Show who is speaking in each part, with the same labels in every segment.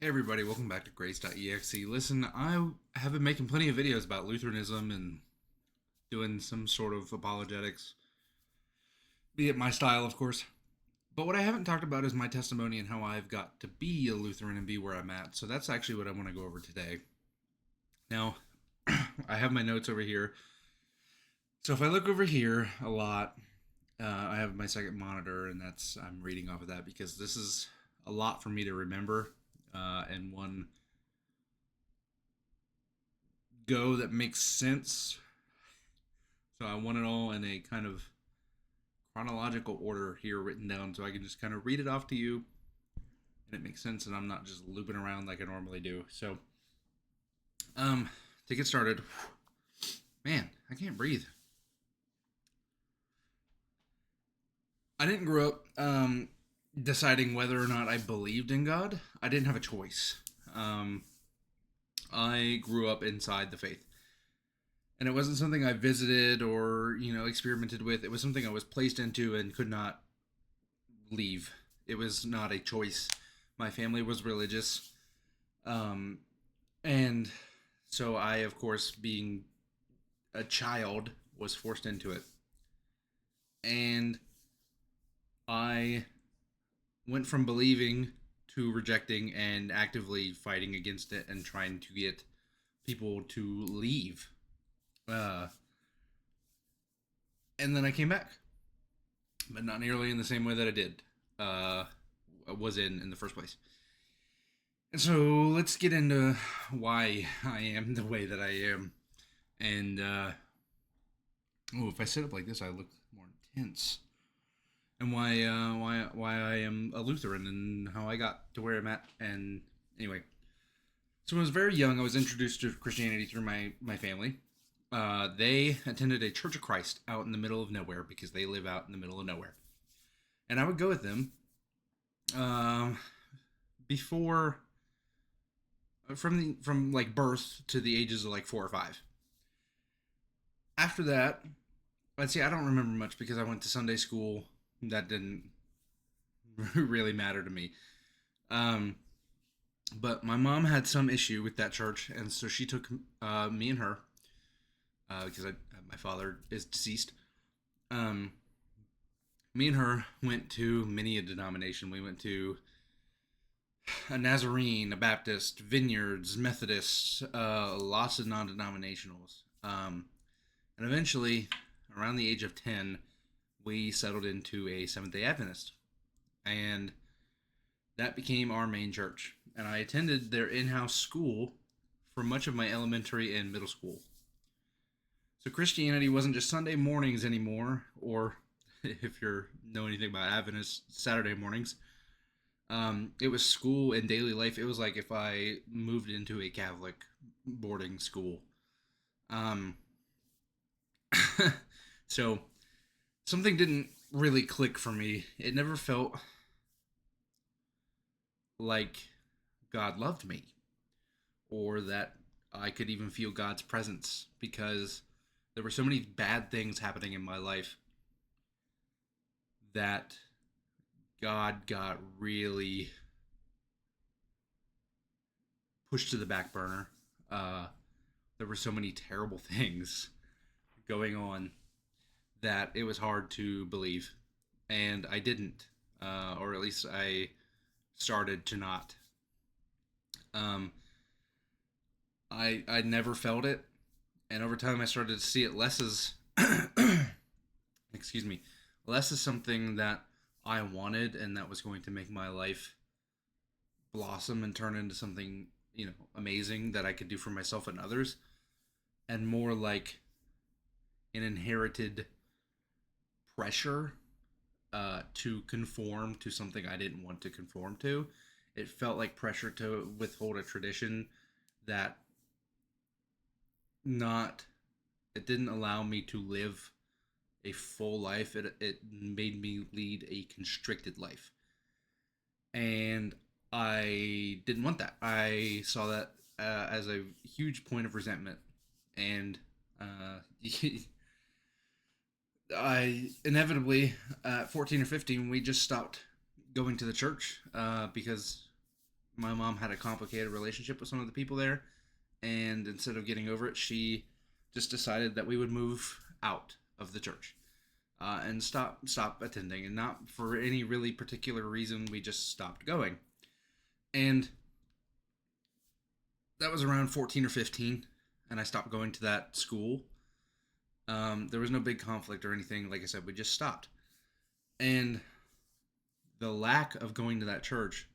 Speaker 1: Hey everybody, welcome back to Grace.exe. Listen, I have been making plenty of videos about Lutheranism and doing some sort of apologetics, be it my style, of course. But what I haven't talked about is my testimony and how I've got to be a Lutheran and be where I'm at. So that's actually what I want to go over today. Now, I have my notes over here. So if I look over here a lot, I have my second monitor, and I'm reading off of that because this is a lot for me to remember in one go that makes sense. So I want it all in a kind of chronological order here written down so I can just kind of read it off to you and it makes sense and I'm not just looping around like I normally do. So, to get started, man, I can't breathe. I didn't grow up deciding whether or not I believed in God. I didn't have a choice. I grew up inside the faith. And it wasn't something I visited or, experimented with. It was something I was placed into and could not leave. It was not a choice. My family was religious. And so I, of course, being a child, was forced into it. And I went from believing to rejecting and actively fighting against it and trying to get people to leave. And then I came back, but not nearly in the same way that I did, was in the first place. And so let's get into why I am the way that I am. And, if I sit up like this, I look more intense. And why I am a Lutheran and how I got to where I'm at. And anyway, so when I was very young, I was introduced to Christianity through my family. They attended a Church of Christ out in the middle of nowhere because they live out in the middle of nowhere. And I would go with them before from like birth to the ages of like 4 or 5. After that, let's see, I don't remember much because I went to Sunday school. That didn't really matter to me. But my mom had some issue with that church, and so she took me and her, because my father is deceased. Me and her went to many a denomination. We went to a Nazarene, a Baptist, Vineyards, Methodists, lots of non-denominationals. And eventually, around the age of 10, we settled into a Seventh-day Adventist. And that became our main church. And I attended their in-house school for much of my elementary and middle school. So Christianity wasn't just Sunday mornings anymore, or if you know anything about Adventist, Saturday mornings. It was school and daily life. It was like if I moved into a Catholic boarding school. So something didn't really click for me. It never felt like God loved me or that I could even feel God's presence because there were so many bad things happening in my life that God got really pushed to the back burner. There were so many terrible things going on that it was hard to believe. And I didn't, or at least I started to not. I never felt it, and over time I started to see it less as, excuse me, less as something that I wanted and that was going to make my life blossom and turn into something, amazing that I could do for myself and others, and more like an inherited pressure to conform to something I didn't want to conform to. It felt like pressure to withhold a tradition that it didn't allow me to live a full life. It made me lead a constricted life. And I didn't want that. I saw that as a huge point of resentment. And I inevitably, at 14 or 15, we just stopped going to the church because My mom had a complicated relationship with some of the people there, and instead of getting over it, she just decided that we would move out of the church and stop attending, and not for any really particular reason. We just stopped going, and that was around 14 or 15, and I stopped going to that school. There was no big conflict or anything. Like I said, we just stopped, and the lack of going to that church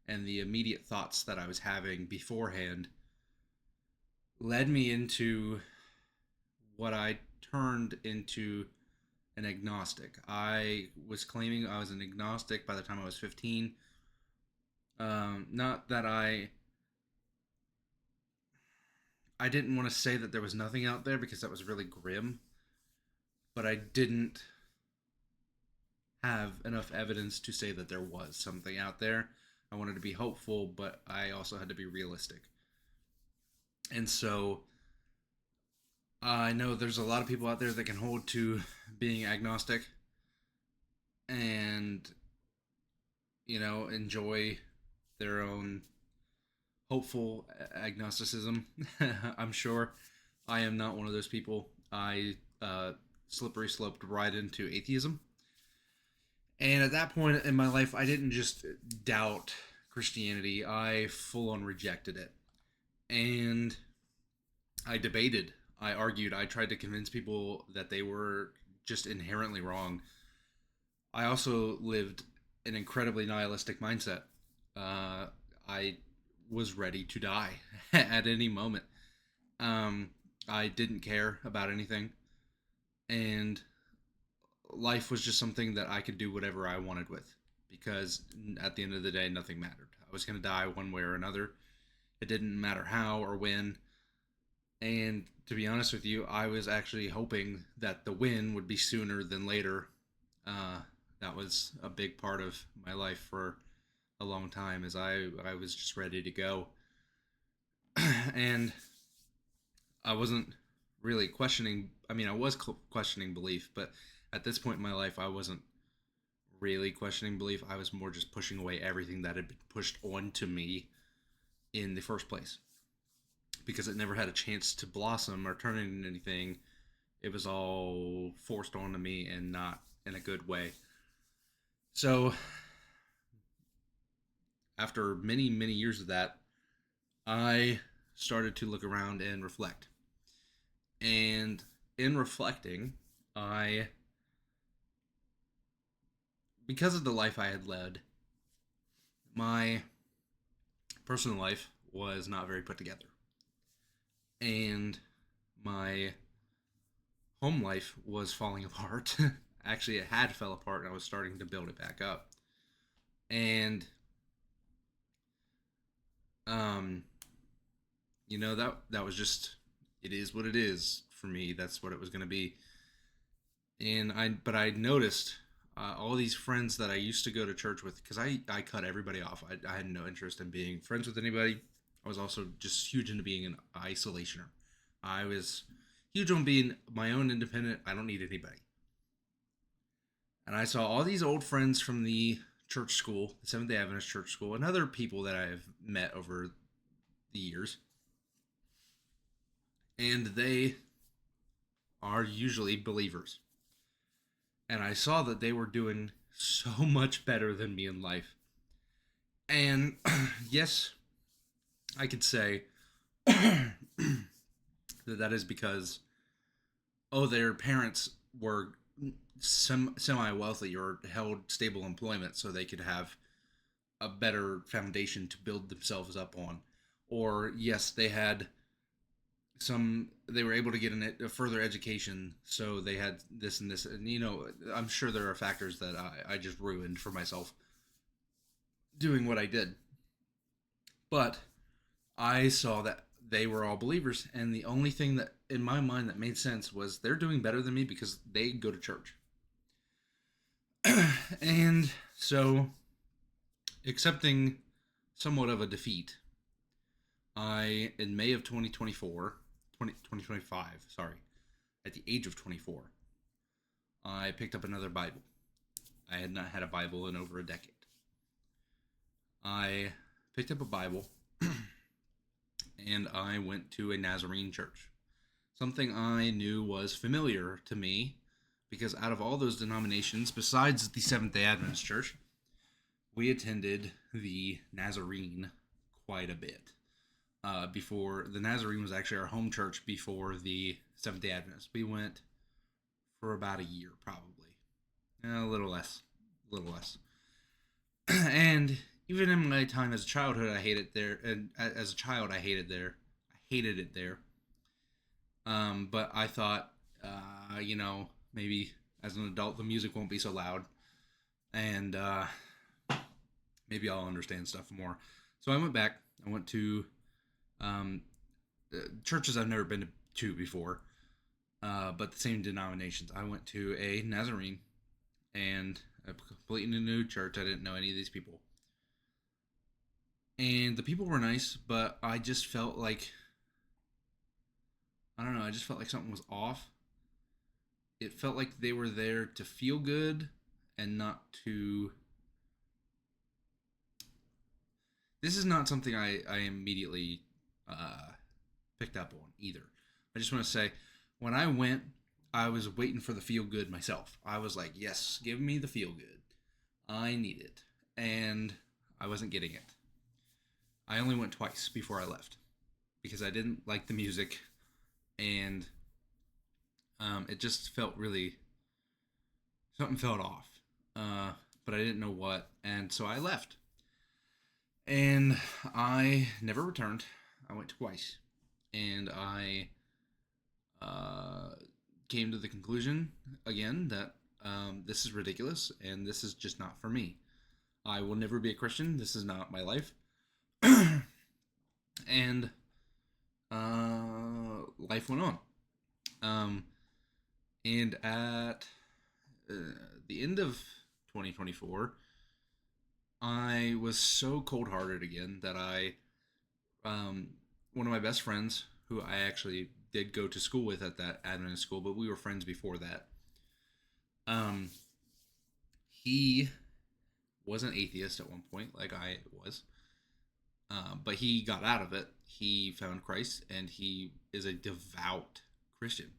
Speaker 1: and the immediate thoughts that I was having beforehand led me into what I turned into an agnostic. I was claiming I was an agnostic by the time I was 15. Not that I didn't want to say that there was nothing out there, because that was really grim, but I didn't have enough evidence to say that there was something out there. I wanted to be hopeful, but I also had to be realistic. And so I know there's a lot of people out there that can hold to being agnostic and, enjoy their own hopeful agnosticism. I'm sure I am not one of those people. I slippery sloped right into atheism. And at that point in my life, I didn't just doubt Christianity, I full on rejected it. And I debated, I argued, I tried to convince people that they were just inherently wrong. I also lived an incredibly nihilistic mindset. I was ready to die at any moment. I didn't care about anything. And life was just something that I could do whatever I wanted with, because at the end of the day, nothing mattered. I was going to die one way or another. It didn't matter how or when. And to be honest with you, I was actually hoping that the win would be sooner than later. That was a big part of my life for a long time, as I was just ready to go. And I wasn't really questioning. I mean, I was questioning belief, but at this point in my life, I wasn't really questioning belief. I was more just pushing away everything that had been pushed onto me in the first place, because it never had a chance to blossom or turn into anything. It was all forced onto me, and not in a good way. So after many, many years of that, I started to look around and reflect. And in reflecting, because of the life I had led, my personal life was not very put together. And my home life was falling apart. Actually, it had fell apart, and I was starting to build it back up. And that was just, it is what it is for me. That's what it was going to be. And I noticed all these friends that I used to go to church with, because I cut everybody off. I had no interest in being friends with anybody. I was also just huge into being an isolationer. I was huge on being my own independent. I don't need anybody. And I saw all these old friends from the church school, the Seventh-day Adventist church school, and other people that I've met over the years. And they are usually believers. And I saw that they were doing so much better than me in life. And yes, I could say that is because, their parents were semi-wealthy or held stable employment, so they could have a better foundation to build themselves up on. Or yes, they were able to get a further education, so they had this and this. And, I'm sure there are factors that I just ruined for myself doing what I did. But I saw that they were all believers, and the only thing that in my mind that made sense was they're doing better than me because they go to church. And so, accepting somewhat of a defeat, in May of 2025, at the age of 24, I picked up another Bible. I had not had a Bible in over a decade. I picked up a Bible, and I went to a Nazarene church. Something I knew was familiar to me, because out of all those denominations, besides the Seventh-day Adventist church, we attended the Nazarene quite a bit. Before the Nazarene was actually our home church before the Seventh-day Adventist. We went for about a year, probably. A little less. And even in my time as a childhood, I hated it there. And as a child, I hated it there. But I thought, maybe as an adult, the music won't be so loud. And maybe I'll understand stuff more. So I went back. I went to churches I've never been to before, but the same denominations. I went to a Nazarene and a completely new church. I didn't know any of these people. And the people were nice, but I just felt like, I don't know, I just felt like something was off. It felt like they were there to feel good and not to... This is not something I immediately picked up on either. I just want to say, when I went, I was waiting for the feel good myself. I was like, yes, give me the feel good. I need it. And I wasn't getting it. I only went twice before I left because I didn't like the music, and it just felt really, something felt off, but I didn't know what, and so I left. And I never returned. I went twice. And I came to the conclusion, again, that this is ridiculous and this is just not for me. I will never be a Christian. This is not my life. And life went on. And at the end of 2024, I was so cold-hearted again that one of my best friends, who I actually did go to school with at that Adventist school, but we were friends before that. He was an atheist at one point, like I was. But he got out of it. He found Christ, and he is a devout Christian.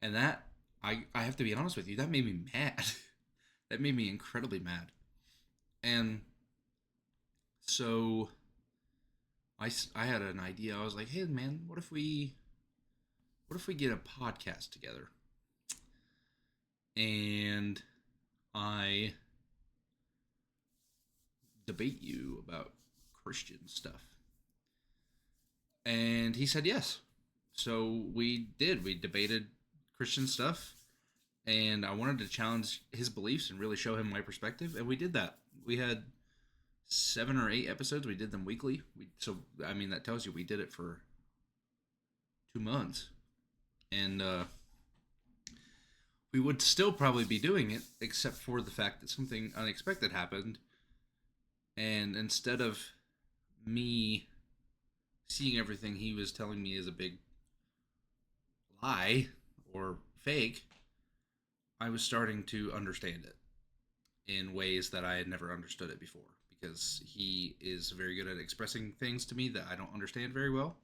Speaker 1: And that, I have to be honest with you, that made me mad. That made me incredibly mad. And so I had an idea. I was like, hey, man, what if we get a podcast together? And I debate you about Christian stuff. And he said yes. So we did. We debated Christian stuff. And I wanted to challenge his beliefs and really show him my perspective. And we did that. We had 7 or 8 episodes. We did them weekly. That tells you we did it for 2 months. And we would still probably be doing it, except for the fact that something unexpected happened. And instead of me seeing everything he was telling me as a big lie or fake, I was starting to understand it in ways that I had never understood it before, because he is very good at expressing things to me that I don't understand very well.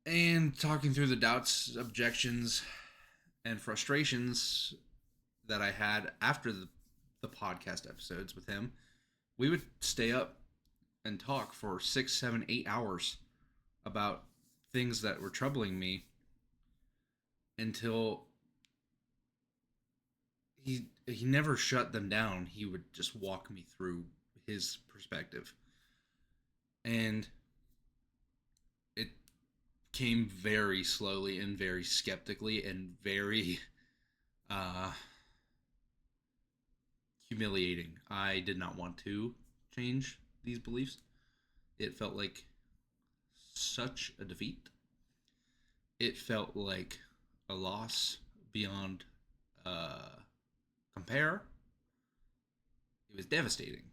Speaker 1: And talking through the doubts, objections, and frustrations that I had after the podcast episodes with him, we would stay up and talk for 6, 7, 8 hours about things that were troubling me until he never shut them down. He would just walk me through his perspective. And it came very slowly and very skeptically and very humiliating. I did not want to change these beliefs. It felt like such a defeat. It felt like a loss beyond compare. It was devastating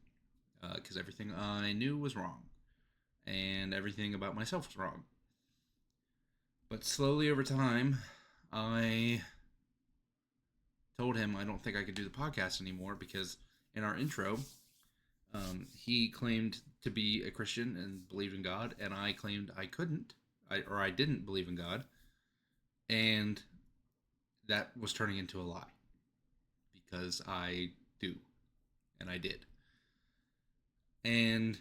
Speaker 1: because everything I knew was wrong and everything about myself was wrong. But slowly over time, I told him I don't think I could do the podcast anymore, because in our intro, He claimed to be a Christian and believed in God, and I claimed I couldn't, or I didn't believe in God, and that was turning into a lie because I do, and I did, and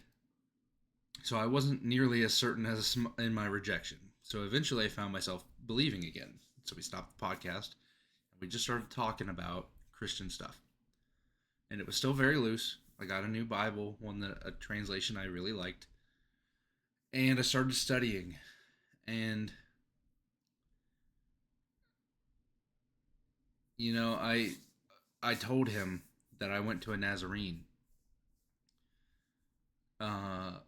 Speaker 1: so I wasn't nearly as certain as in my rejection. So eventually, I found myself believing again. So we stopped the podcast, and we just started talking about Christian stuff, and it was still very loose. I got a new Bible, a translation I really liked, and I started studying. And I told him that I went to a Nazarene uh,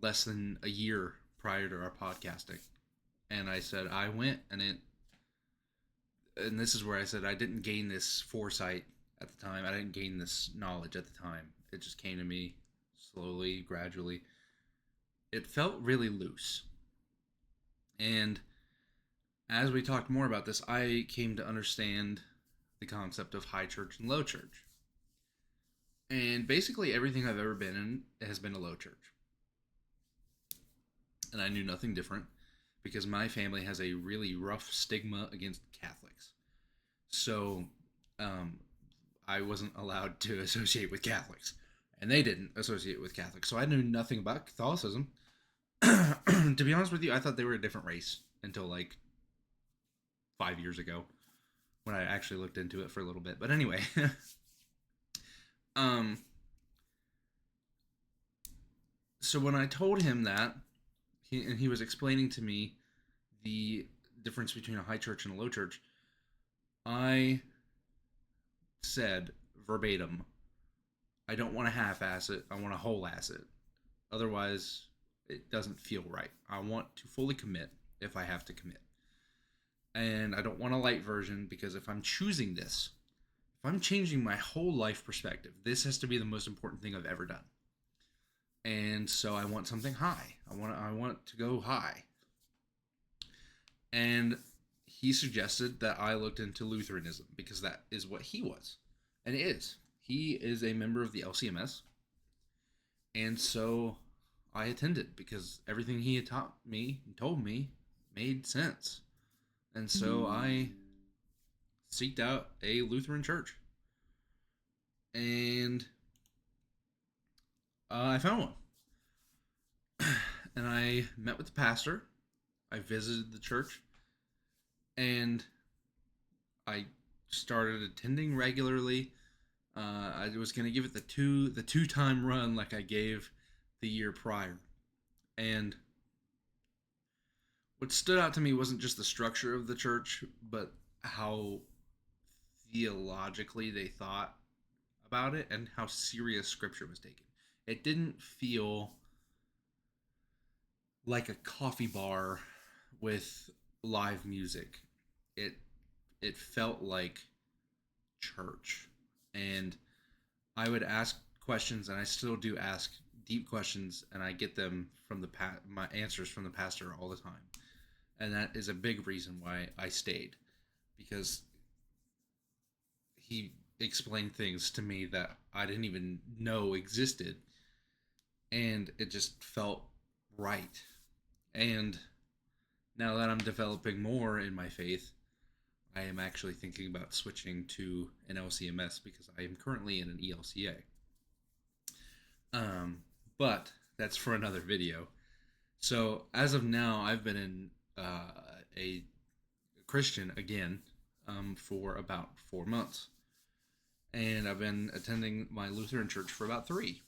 Speaker 1: less than a year prior to our podcasting, and I said I went, and this is where I said I didn't gain this foresight at the time. I didn't gain this knowledge at the time. It just came to me slowly, gradually. It felt really loose. And as we talked more about this, I came to understand the concept of high church and low church. And basically everything I've ever been in has been a low church. And I knew nothing different because my family has a really rough stigma against Catholics. So I wasn't allowed to associate with Catholics. And they didn't associate with Catholics. So I knew nothing about Catholicism. To be honest with you, I thought they were a different race until like 5 years ago when I actually looked into it for a little bit. But anyway, so when I told him that, he was explaining to me the difference between a high church and a low church, I said verbatim, I don't want to half-ass it. I want to whole-ass it. Otherwise, it doesn't feel right. I want to fully commit if I have to commit. And I don't want a light version because if I'm choosing this, if I'm changing my whole life perspective, this has to be the most important thing I've ever done. And so I want something high. I want to go high. And he suggested that I looked into Lutheranism because that is what he was. And it is. He is a member of the LCMS. And so I attended because everything he had taught me and told me made sense. And so I seeked out a Lutheran church. And I found one. And I met with the pastor. I visited the church. And I started attending regularly. I was going to give it the two-time run like I gave the year prior. And what stood out to me wasn't just the structure of the church, but how theologically they thought about it and how serious scripture was taken. It didn't feel like a coffee bar with live music. It felt like church. And I would ask questions, and I still do ask deep questions, and I get them from my answers from the pastor all the time. And that is a big reason why I stayed, because he explained things to me that I didn't even know existed, and it just felt right. And now that I'm developing more in my faith, I am actually thinking about switching to an LCMS because I am currently in an ELCA. But that's for another video. So as of now, I've been in a Christian again for about 4 months. And I've been attending my Lutheran church for about 3.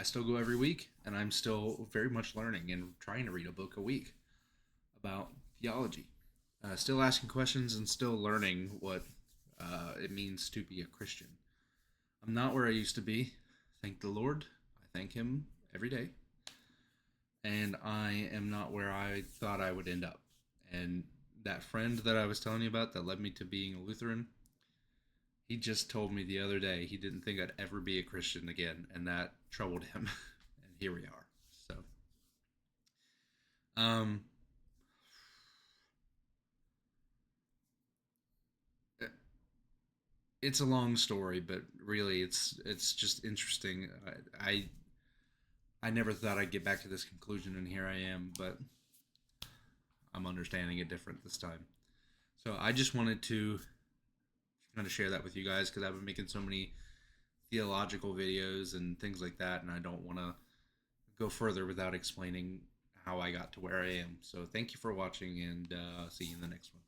Speaker 1: I still go every week, and I'm still very much learning and trying to read a book a week about theology. Still asking questions and still learning what it means to be a Christian. I'm not where I used to be. Thank the Lord. I thank Him every day. And I am not where I thought I would end up. And that friend that I was telling you about that led me to being a Lutheran, he just told me the other day he didn't think I'd ever be a Christian again, and that troubled him. And here we are. So, it's a long story, but really it's just interesting. I never thought I'd get back to this conclusion, and here I am, but I'm understanding it different this time. So I just wanted to kind of share that with you guys because I've been making so many theological videos and things like that, and I don't want to go further without explaining how I got to where I am. So thank you for watching, and see you in the next one.